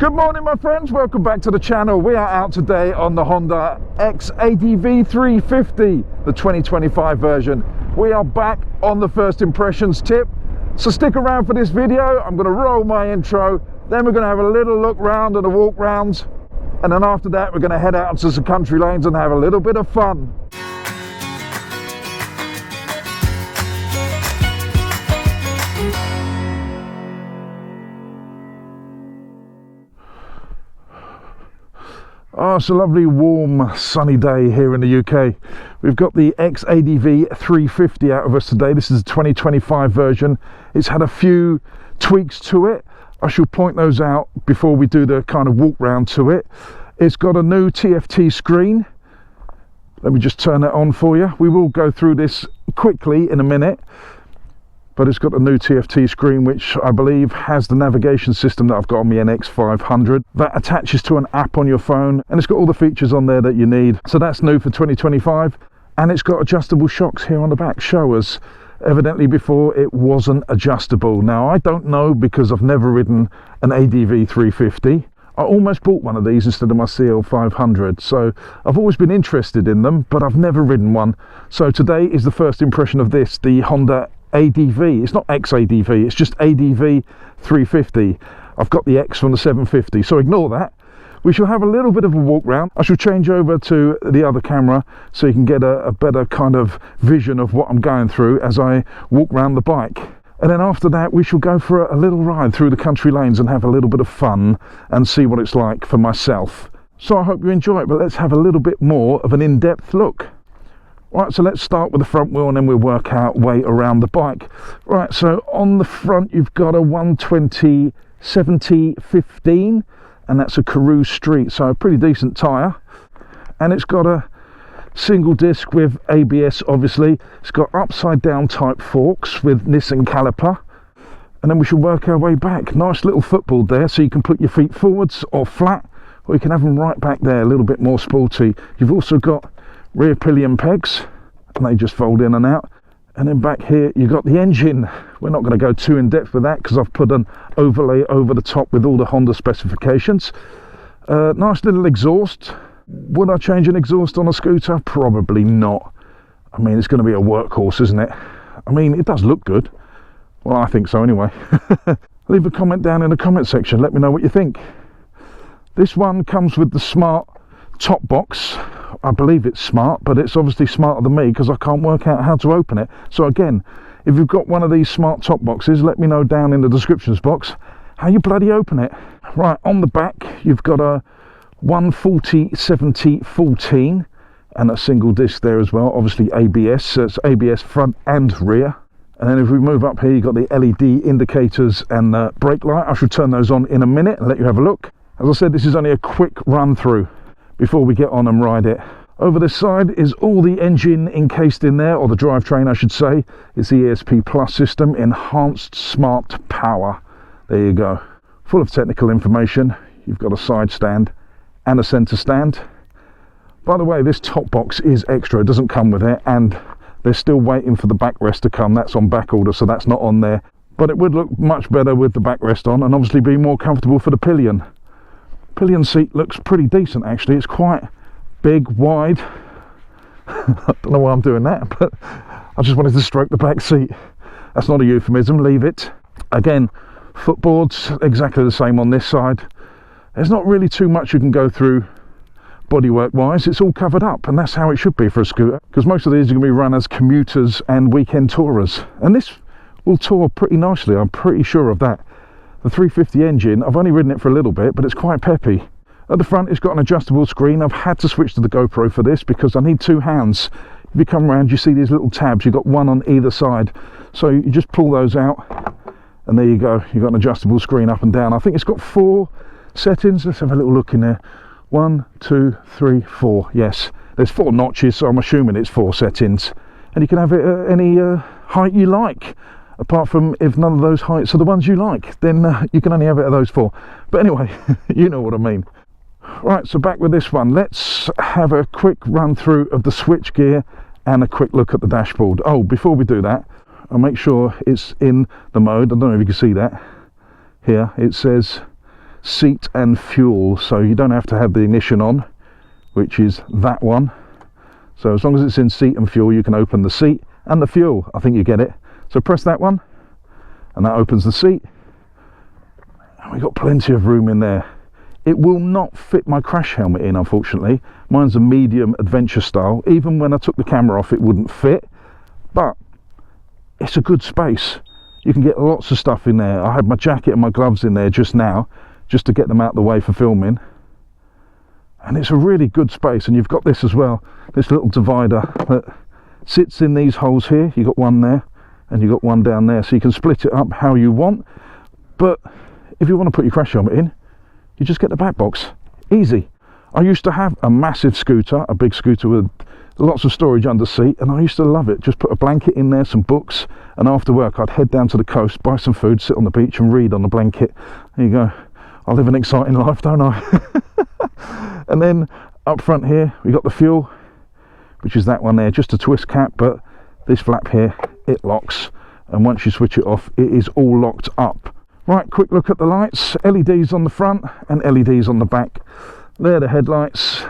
Good morning, my friends, welcome back to the channel. We are out today on the Honda XADV 350, the 2025 version. We are back on the first impressions tip, so stick around for this video. I'm going to roll my intro, then we're going to have a little look round and a walk round, and then after that we're going to head out to some country lanes and have a little bit of fun. Oh, it's a lovely warm sunny day here in the UK. We've got the XADV 350 out of us today. This is the 2025 version. It's had a few tweaks to it. I shall point those out before we do the kind of walk round to it. It's got a new TFT screen. Let me just turn it on for you. We will go through this quickly in a minute. But it's got a new TFT screen, which I believe has the navigation system that I've got on my NX500. That attaches to an app on your phone, and it's got all the features on there that you need. So that's new for 2025. And it's got adjustable shocks here on the back, showers. Evidently before it wasn't adjustable. Now I don't know, because I've never ridden an ADV 350. I almost bought one of these instead of my CL500, so I've always been interested in them, but I've never ridden one. So today is the first impression of this, the Honda ADV. It's not XADV, it's just ADV 350. I've got the X from the 750, so ignore that. We shall have a little bit of a walk round. I shall change over to the other camera so you can get a better kind of vision of what I'm going through as I walk around the bike. And then after that we shall go for a little ride through the country lanes and have a little bit of fun and see what it's like for myself. So I hope you enjoy it, but let's have a little bit more of an in-depth look. Right, so let's start with the front wheel and then we'll work our way around the bike. Right, so on the front you've got a 120/70/15, and that's a Karoo Street, so a pretty decent tyre. And it's got a single disc with ABS, obviously. It's got upside down type forks with Nissan caliper. And then we shall work our way back. Nice little footboard there, so you can put your feet forwards or flat, or you can have them right back there, a little bit more sporty. You've also got rear pillion pegs, and they just fold in and out. And then back here you've got the engine. We're not going to go too in depth with that because I've put an overlay over the top with all the Honda specifications. Nice little exhaust. Would I change an exhaust on a scooter? Probably not. I mean, it's going to be a workhorse, isn't it? I mean, it does look good. Well, I think so anyway. Leave a comment down in the comment section, let me know what you think. This one comes with the smart top box. I believe it's smart, but it's obviously smarter than me because I can't work out how to open it. So again, if you've got one of these smart top boxes, let me know down in the descriptions box how you bloody open it. Right, on the back you've got a 140/70/14 and a single disc there as well, obviously ABS, so it's ABS front and rear. And then if we move up here, you've got the LED indicators and the brake light. I shall turn those on in a minute and let you have a look. As I said, this is only a quick run through before we get on and ride it. Over this side is all the engine encased in there, or the drivetrain I should say. It's the ESP Plus system, enhanced smart power. There you go. Full of technical information. You've got a side stand and a centre stand. By the way, this top box is extra, it doesn't come with it, and they're still waiting for the backrest to come. That's on back order, so that's not on there. But it would look much better with the backrest on, and obviously be more comfortable for the pillion. Pillion seat looks pretty decent actually. It's quite big, wide. I don't know why I'm doing that, but I just wanted to stroke the back seat. That's not a euphemism, leave it. Again, footboards exactly the same on this side. There's not really too much you can go through bodywork wise. It's all covered up, and that's how it should be for a scooter, because most of these are going to be run as commuters and weekend tourers, and this will tour pretty nicely, I'm pretty sure of that. The 350 engine, I've only ridden it for a little bit, but it's quite peppy. At the front it's got an adjustable screen. I've had to switch to the GoPro for this because I need two hands. If you come around you see these little tabs, you've got one on either side, so you just pull those out and there you go, you've got an adjustable screen up and down. I think it's got 4 settings. Let's have a little look in there. 1, 2, 3, 4. Yes, there's 4 notches, so I'm assuming it's 4 settings, and you can have it at any height you like. Apart from if none of those heights are the ones you like, then you can only have it at those 4. But anyway, you know what I mean. Right, so back with this one. Let's have a quick run through of the switch gear and a quick look at the dashboard. Oh, before we do that, I'll make sure it's in the mode. I don't know if you can see that. Here it says seat and fuel, so you don't have to have the ignition on, which is that one. So as long as it's in seat and fuel, you can open the seat and the fuel. I think you get it. So press that one and that opens the seat, and we've got plenty of room in there. It will not fit my crash helmet in, unfortunately. Mine's a medium adventure style. Even when I took the camera off, it wouldn't fit, but it's a good space. You can get lots of stuff in there. I had my jacket and my gloves in there just now, just to get them out of the way for filming. And it's a really good space. And you've got this as well, this little divider that sits in these holes here. You've got one there and you've got one down there, so you can split it up how you want. But if you want to put your crash helmet in, you just get the back box. Easy. I used to have a massive scooter, a big scooter with lots of storage under seat, and I used to love it. Just put a blanket in there, some books, and after work I'd head down to the coast, buy some food, sit on the beach and read on the blanket. There you go. I live an exciting life, don't I? And then up front here we got the fuel, which is that one there, just a twist cap, but this flap here, it locks, and once you switch it off, it is all locked up. Right, quick look at the lights. LEDs on the front and LEDs on the back. They're the headlights,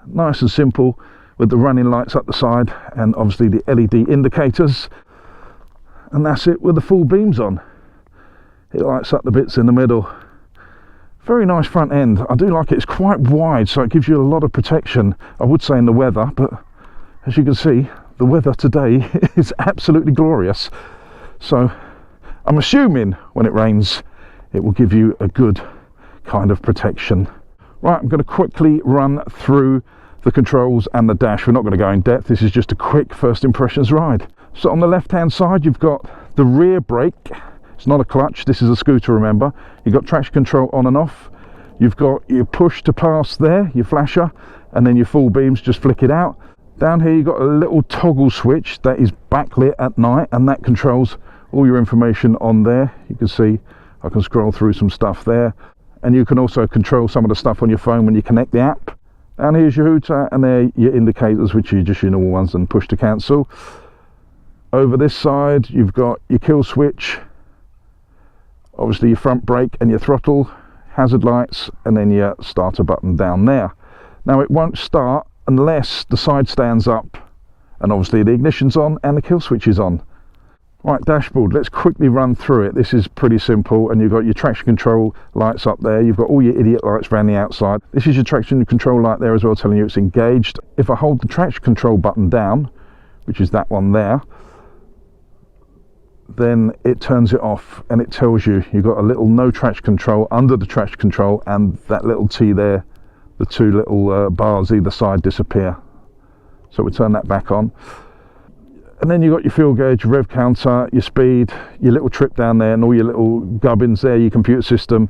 nice and simple, with the running lights up the side and obviously the LED indicators, and that's it with the full beams on. It lights up the bits in the middle. Very nice front end. I do like it. It's quite wide, so it gives you a lot of protection, I would say, in the weather, but as you can see, the weather today is absolutely glorious. So I'm assuming when it rains it will give you a good kind of protection. Right, I'm going to quickly run through the controls and the dash. We're not going to go in depth. This is just a quick first impressions ride. So on the left hand side you've got the rear brake. It's not a clutch, this is a scooter, remember. You've got traction control on and off. You've got your push to pass there, your flasher, and then your full beams, just flick it out. Down here you've got a little toggle switch that is backlit at night, and that controls all your information on there. You can see I can scroll through some stuff there, and you can also control some of the stuff on your phone when you connect the app. And here's your hooter, and there your indicators, which are just your normal ones, and push to cancel. Over this side you've got your kill switch, obviously your front brake and your throttle, hazard lights, and then your starter button down there. Now it won't start unless the side stands up, and obviously the ignition's on and the kill switch is on. Right, dashboard, let's quickly run through it. This is pretty simple, and you've got your traction control lights up there. You've got all your idiot lights around the outside. This is your traction control light there as well, telling you it's engaged. If I hold the traction control button down, which is that one there, then it turns it off, and it tells you you've got a little no traction control under the traction control, and that little T there, the two little bars either side disappear. So we turn that back on. And then you've got your fuel gauge, your rev counter, your speed, your little trip down there, and all your little gubbins there, your computer system,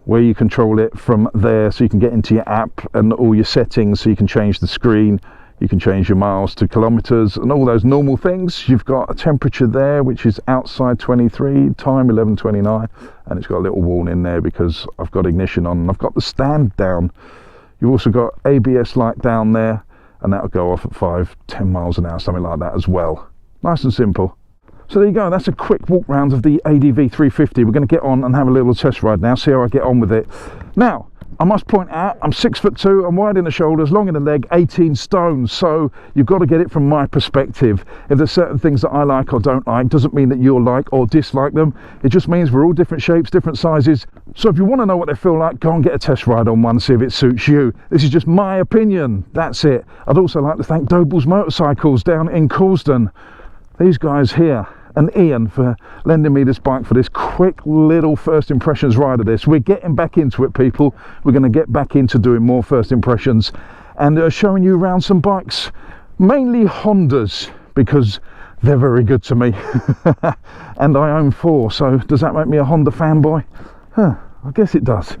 where you control it from there, so you can get into your app and all your settings, so you can change the screen, you can change your miles to kilometers and all those normal things. You've got a temperature there, which is outside 23, time 11:29, and it's got a little warning there because I've got ignition on and I've got the stand down. You've also got ABS light down there, and that'll go off at 5-10 miles an hour, something like that as well. Nice and simple. So there you go, that's a quick walk round of the ADV 350. We're going to get on and have a little test ride now, see how I get on with it. Now, I must point out, I'm 6'2", I'm wide in the shoulders, long in the leg, 18 stone. So you've got to get it from my perspective. If there's certain things that I like or don't like, doesn't mean that you'll like or dislike them. It just means we're all different shapes, different sizes. So if you want to know what they feel like, go and get a test ride on one, see if it suits you. This is just my opinion, that's it. I'd also like to thank Doble's Motorcycles down in Coulsdon. These guys here, and Ian, for lending me this bike for this quick little first impressions ride of this. We're getting back into it, people. We're going to get back into doing more first impressions and showing you around some bikes, mainly Hondas, because they're very good to me. And I own 4, so does that make me a Honda fanboy? I guess it does.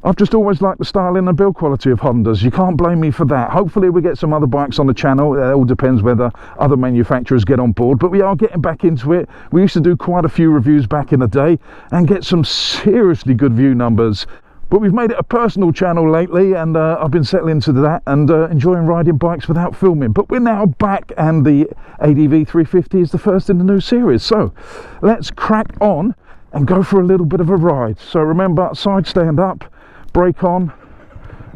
I've just always liked the styling and build quality of Hondas. You can't blame me for that. Hopefully we get some other bikes on the channel. It all depends whether other manufacturers get on board, but we are getting back into it. We used to do quite a few reviews back in the day and get some seriously good view numbers, but we've made it a personal channel lately, and I've been settling into that and enjoying riding bikes without filming. But we're now back, and the ADV 350 is the first in the new series. So let's crack on and go for a little bit of a ride. So remember, side stand up, brake on,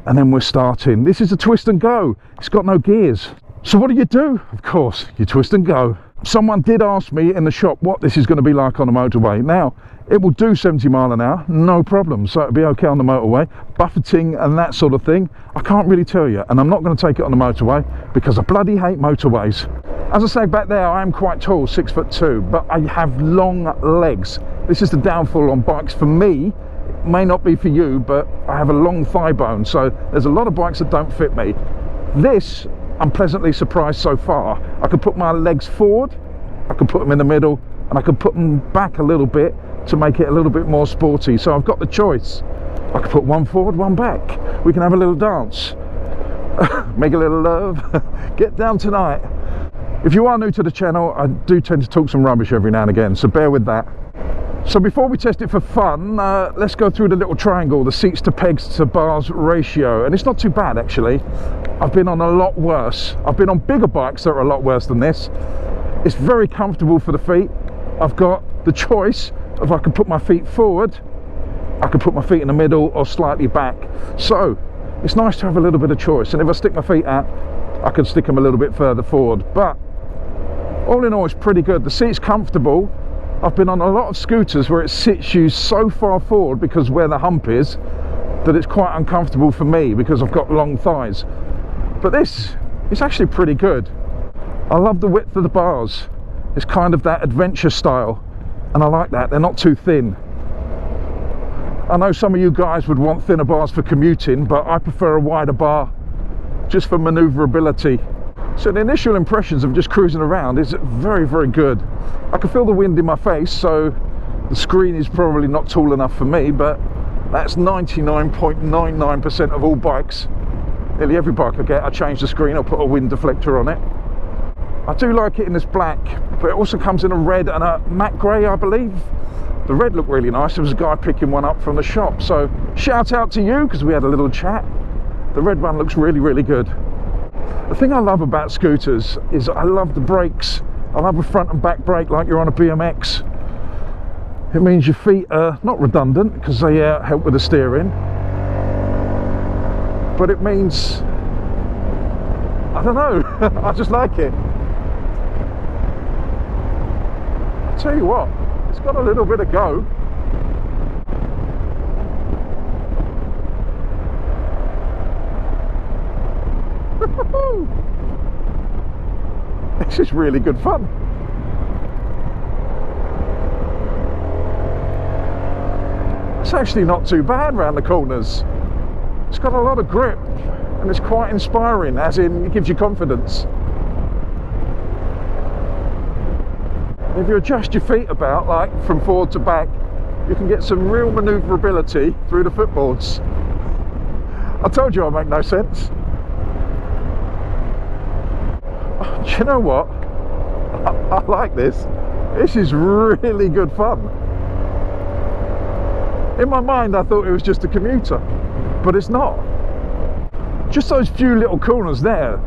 and then we're starting. This is a twist and go. It's got no gears. So what do? Of course, you twist and go. Someone did ask me in the shop what this is going to be like on the motorway. Now, it will do 70 mile an hour, no problem. So it'll be okay on the motorway. Buffeting and that sort of thing, I can't really tell you. And I'm not going to take it on the motorway because I bloody hate motorways. As I say back there, I am quite tall, 6'2", but I have long legs. This is the downfall on bikes for me. It may not be for you, but I have a long thigh bone. So there's a lot of bikes that don't fit me. This, I'm pleasantly surprised so far. I can put my legs forward, I can put them in the middle, and I can put them back a little bit to make it a little bit more sporty. So I've got the choice. I can put one forward, one back. We can have a little dance. Make a little love. Get down tonight. If you are new to the channel, I do tend to talk some rubbish every now and again, so bear with that. So before we test it for fun, let's go through the little triangle, the seats to pegs to bars ratio. And it's not too bad, actually. I've been on a lot worse. I've been on bigger bikes that are a lot worse than this. It's very comfortable for the feet. I've got the choice of I can put my feet forward, I can put my feet in the middle or slightly back. So it's nice to have a little bit of choice. And if I stick my feet out, I can stick them a little bit further forward. But all in all, it's pretty good. The seat's comfortable. I've been on a lot of scooters where it sits you so far forward because where the hump is that it's quite uncomfortable for me because I've got long thighs. But this is actually pretty good. I love the width of the bars. It's kind of that adventure style, and I like that. They're not too thin. I know some of you guys would want thinner bars for commuting, but I prefer a wider bar just for maneuverability. So the initial impressions of just cruising around is very, very good. I can feel the wind in my face, so the screen is probably not tall enough for me, but that's 99.99% of all bikes. Nearly every bike I get, I change the screen, I'll put a wind deflector on it. I do like it in this black, but it also comes in a red and a matte grey, I believe. The red looked really nice. There was a guy picking one up from the shop, so shout out to you because we had a little chat. The red one looks really, really good. The thing I love about scooters is I love the brakes. I love a front and back brake like you're on a BMX. It means your feet are not redundant because they help with the steering, but it means, I don't know, I just like it. I'll tell you what, it's got a little bit of go. This is really good fun. It's actually not too bad round the corners. It's got a lot of grip and it's quite inspiring, as in it gives you confidence. If you adjust your feet about, like from forward to back, you can get some real manoeuvrability through the footboards. I told you I make no sense. Do you know what? I like this. This is really good fun. In my mind I thought it was just a commuter, but it's not. Just those few little corners there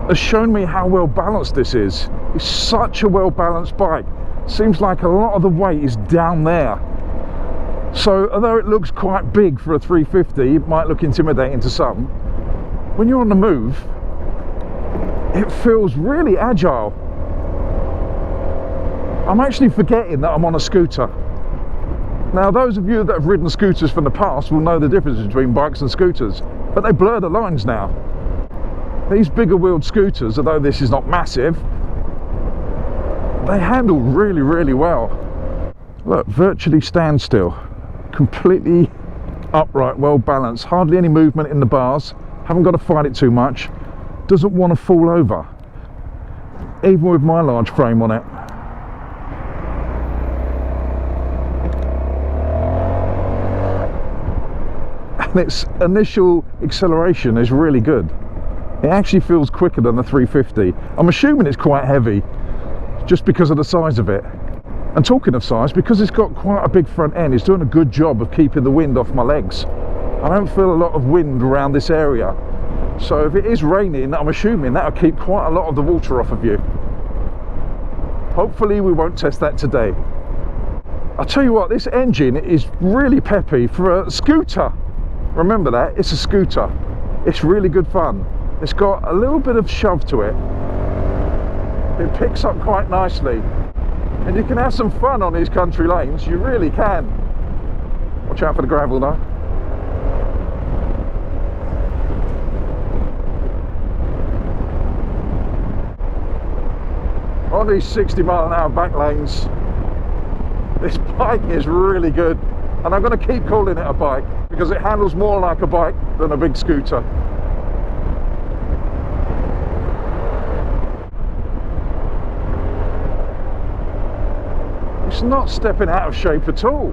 has shown me how well balanced this is. It's such a well balanced bike. Seems like a lot of the weight is down there. So although it looks quite big for a 350, it might look intimidating to some. When you're on the move, it feels really agile. I'm actually forgetting that I'm on a scooter. Now those of you that have ridden scooters from the past will know the difference between bikes and scooters, but they blur the lines now. These bigger wheeled scooters, although this is not massive, they handle really, really well. Look, virtually standstill, completely upright, well balanced, hardly any movement in the bars, haven't got to fight it too much, doesn't want to fall over, even with my large frame on it. And its initial acceleration is really good. It actually feels quicker than the 350. I'm assuming it's quite heavy just because of the size of it. And talking of size, because it's got quite a big front end, it's doing a good job of keeping the wind off my legs. I don't feel a lot of wind around this area. So if it is raining, I'm assuming that'll keep quite a lot of the water off of you. Hopefully we won't test that today. I'll tell you what, this engine is really peppy for a scooter. Remember that, it's a scooter. It's really good fun. It's got a little bit of shove to it. It picks up quite nicely. And you can have some fun on these country lanes, you really can. Watch out for the gravel though. On these 60-mile-an-hour back lanes, this bike is really good, and I'm going to keep calling it a bike because it handles more like a bike than a big scooter. It's not stepping out of shape at all.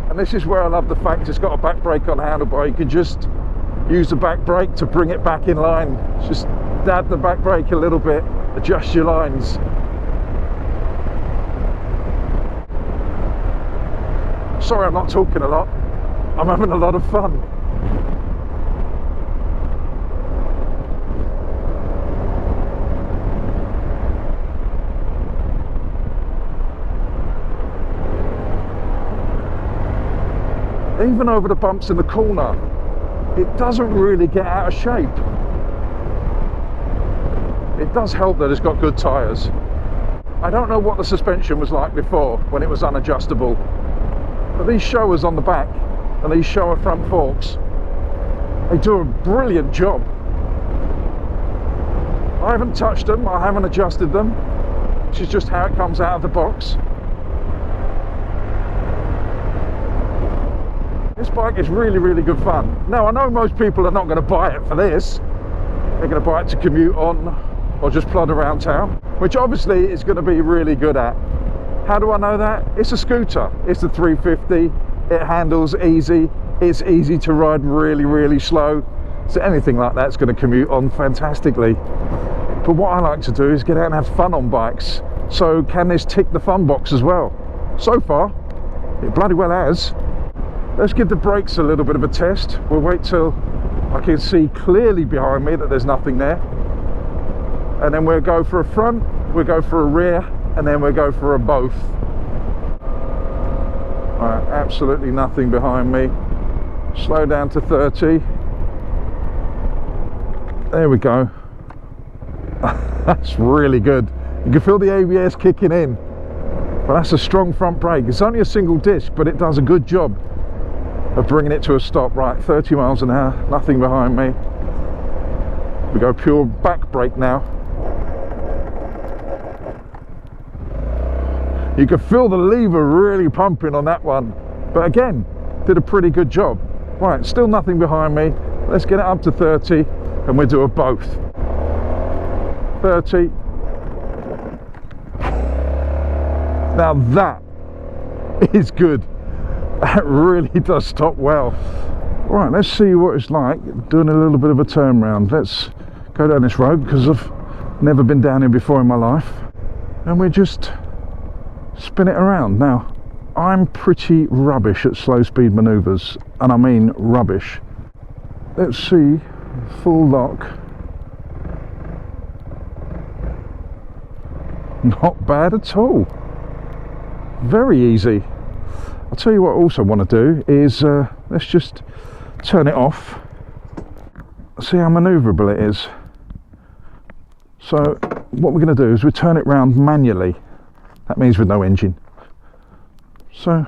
And this is where I love the fact it's got a back brake on the handlebar. You can just use the back brake to bring it back in line. Just dab the back brake a little bit, adjust your lines. Sorry I'm not talking a lot, I'm having a lot of fun. Even over the bumps in the corner, it doesn't really get out of shape. It does help that it's got good tyres. I don't know what the suspension was like before when it was unadjustable, but these showers on the back and these shower front forks, they do a brilliant job. I haven't touched them, I haven't adjusted them, which is just how it comes out of the box. This bike is really, really good fun. Now, I know most people are not going to buy it for this. They're going to buy it to commute on or just plod around town, which obviously it's going to be really good at. How do I know that? It's a scooter. It's a 350. It handles easy. It's easy to ride really, really slow. So anything like that's going to commute on fantastically. But what I like to do is get out and have fun on bikes. So can this tick the fun box as well? So far, it bloody well has. Let's give the brakes a little bit of a test. We'll wait till I can see clearly behind me that there's nothing there. And then we'll go for a front, we'll go for a rear, and then we'll go for a both. Alright, absolutely nothing behind me. Slow down to 30. There we go. That's really good. You can feel the ABS kicking in. But that's a strong front brake. It's only a single disc, but it does a good job of bringing it to a stop. Right, 30 miles an hour, nothing behind me. We go pure back brake now. You can feel the lever really pumping on that one, but again, did a pretty good job. Right, still nothing behind me. Let's get it up to 30 and we'll do a both. 30. Now that is good. That really does stop well. Right, let's see what it's like doing a little bit of a turn round. Let's go down this road because I've never been down here before in my life, and we just spin it around. Now, I'm pretty rubbish at slow speed maneuvers, and I mean rubbish. Let's see, full lock. Not bad at all. Very easy. I'll tell you what I also want to do is let's just turn it off, see how manoeuvrable it is. So what we're going to do is we turn it round manually. That means with no engine. So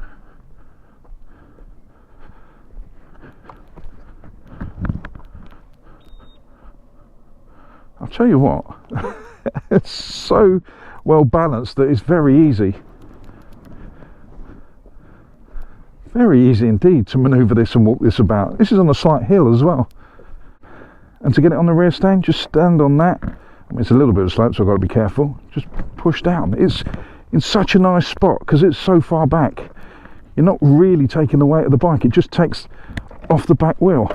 I'll tell you what, it's so well balanced that it's very easy. Very easy indeed to manoeuvre this and walk this about. This is on a slight hill as well. And to get it on the rear stand, just stand on that. I mean, it's a little bit of a slope, so I've got to be careful. Just push down. It's in such a nice spot because it's so far back. You're not really taking the weight of the bike. It just takes off the back wheel.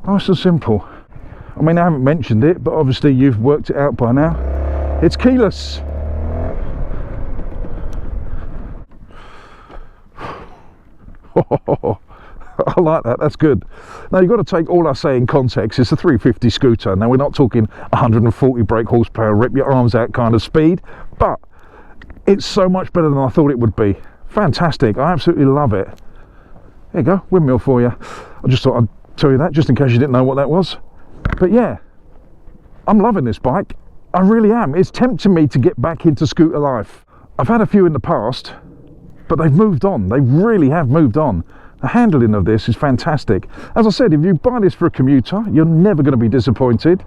Nice and simple. I mean, I haven't mentioned it, but obviously you've worked it out by now. It's keyless. I like that, that's good. Now you've got to take all I say in context. It's a 350 scooter. Now we're not talking 140 brake horsepower, rip your arms out kind of speed, but it's so much better than I thought it would be. Fantastic, I absolutely love it. There you go, windmill for you. I just thought I'd tell you that just in case you didn't know what that was. But yeah, I'm loving this bike. I really am. It's tempting me to get back into scooter life. I've had a few in the past, but they've moved on. They really have moved on. The handling of this is fantastic. As I said, if you buy this for a commuter, you're never going to be disappointed.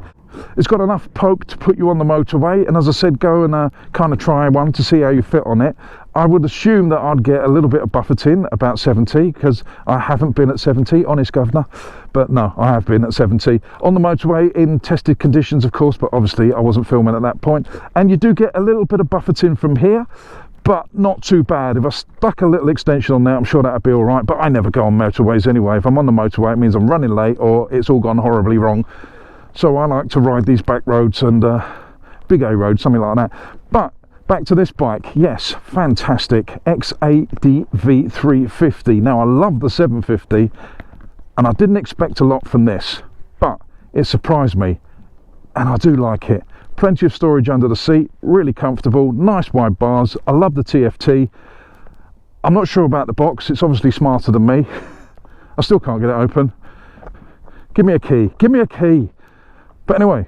It's got enough poke to put you on the motorway, and as I said, go and kind of try one to see how you fit on it. I would assume that I'd get a little bit of buffeting about 70, because I haven't been at 70, honest governor, but no, I have been at 70 on the motorway in tested conditions, of course, but obviously I wasn't filming at that point. And you do get a little bit of buffeting from here, but not too bad. If I stuck a little extension on there, I'm sure that'd be all right, but I never go on motorways anyway. If I'm on the motorway, it means I'm running late or it's all gone horribly wrong. So I like to ride these back roads and big A roads, something like that. But back to this bike, yes, fantastic. XADV 350. Now I love the 750 and I didn't expect a lot from this, but it surprised me and I do like it. Plenty of storage under the seat, really comfortable, nice wide bars. I love the TFT. I'm not sure about the box, it's obviously smarter than me. I still can't get it open. Give me a key, give me a key. But anyway,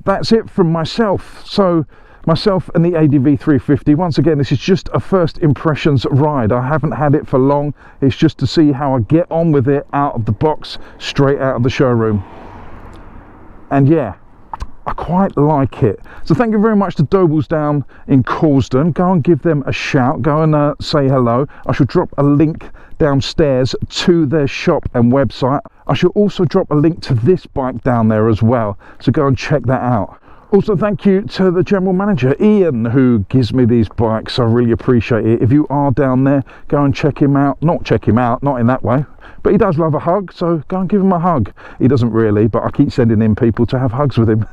that's it from myself. So myself and the ADV 350, once again, this is just a first impressions ride. I haven't had it for long. It's just to see how I get on with it out of the box, straight out of the showroom. And yeah, I quite like it. So thank you very much to Dobles down in Causden. Go and give them a shout, go and say hello. I shall drop a link downstairs to their shop and website. I shall also drop a link to this bike down there as well, so go and check that out. Also thank you to the general manager Ian, who gives me these bikes. I really appreciate it. If you are down there, go and check him out. Not check him out, not in that way, but he does love a hug, so go and give him a hug. He doesn't really, but I keep sending in people to have hugs with him.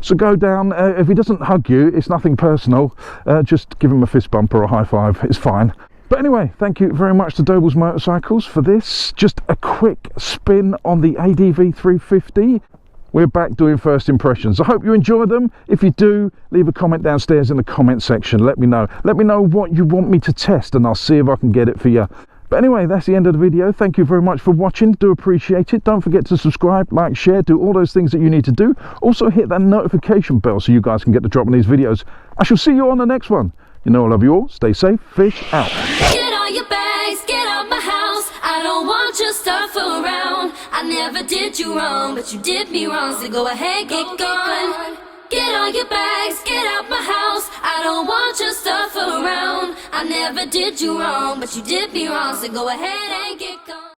So go down. If he doesn't hug you, it's nothing personal, just give him a fist bump or a high five, it's fine. But anyway, thank you very much to Dobles Motorcycles for this. Just a quick spin on the ADV 350. We're back doing first impressions. I hope you enjoy them. If you do, leave a comment downstairs in the comment section. Let me know. Let me know what you want me to test and I'll see if I can get it for you. But anyway, that's the end of the video. Thank you very much for watching. Do appreciate it. Don't forget to subscribe, like, share, do all those things that you need to do. Also hit that notification bell so you guys can get the drop on these videos. I shall see you on the next one. You know I love you all. Stay safe. Fish out. Get all your bags, get out my house. I don't want your stuff around. I never did you wrong, but you did me wrong. So go ahead, get gone. Get all your bags, get out my house. I don't want your stuff around. I never did you wrong, but you did me wrong. So go ahead and get gone.